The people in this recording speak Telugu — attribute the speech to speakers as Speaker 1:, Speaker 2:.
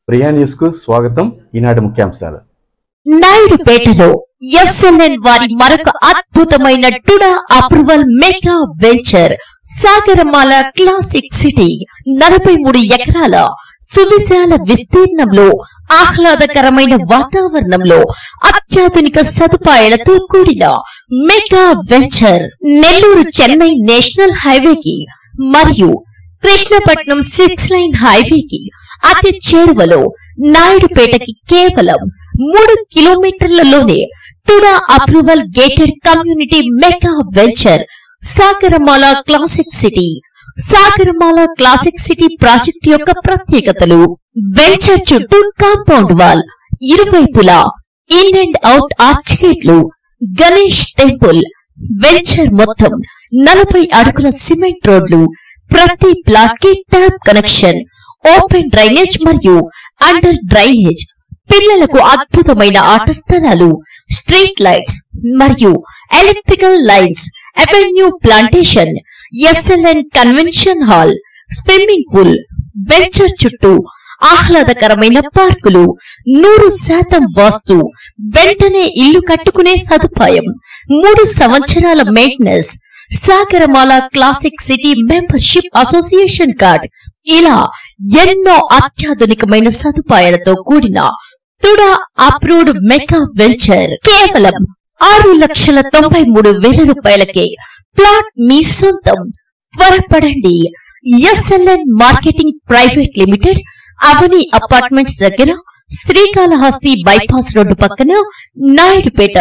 Speaker 1: ప్రియా న్యూస్ కు స్వాగతం. ఈనాటి ముఖ్యాంశాలు.
Speaker 2: నాయుడుపేటలో ఎస్ఎల్ఎన్ వారి మరొక అద్భుతమైన TUDA approval mega venture Sagaramala classic city 43 ఎకరాల సువిశాల విస్తీర్ణంలో ఆహ్లాదకరమైన వాతావరణంలో అత్యాధునిక సదుపాయాలతో కూడిన mega venture Nellore Chennai national హైవేకి మరియు కృష్ణపట్నం 6 లైన్ హైవేకి అతి చేరువలో నాయుడుపేటకి కేవలం 3 కిలోమీటర్లలోనే TUDA approval gated community mega venture Sagaramala classic city. Sagaramala classic city project యొక్క ప్రత్యేకతలు: వెంచర్ చుట్టూ కాంపౌండ్ వాల్, ఇరువైపులా ఇన్ అండ్ అవుట్ ఆర్చ్ గేట్లు, గణేష్ టెంపుల్. వెంచర్ మొత్తం 40 అడుగుల సిమెంట్ రోడ్లు, ప్రతి ప్లాట్ కి ట్యాప్ కనెక్షన్, ఓపెన్ డ్రైనేజ్ మరియు అండర్ డ్రైనేజ్, పిల్లలకు అద్భుతమైన ఆట స్థలాలు, స్ట్రీట్ లైట్స్ మరియు electrical lines, avenue plantation, SLN convention hall, swimming pool. Venture చుట్టూ ఆహ్లాదకరమైన పార్కులు, 100% వాస్తు, వెంటనే ఇల్లు కట్టుకునే సదుపాయం, 3 సంవత్సరాల maintenance, Sagarmala classic city membership association card. ఇలా ఎన్నో అత్యాధునికమైన సదుపాయాలతో కూడిన టుడా అప్రూవ్డ్ మెగా వెంచర్ కేవలం 6,93,000 రూపాయలకే ప్లాట్ మీ సొంతం. త్వరపడండి. ఎస్ఎల్ఎన్ మార్కెటింగ్ ప్రైవేట్ లిమిటెడ్, అవని అపార్ట్మెంట్స్ దగ్గర, శ్రీకాళహస్తి బైపాస్ రోడ్డు పక్కన, నాయుడుపేట.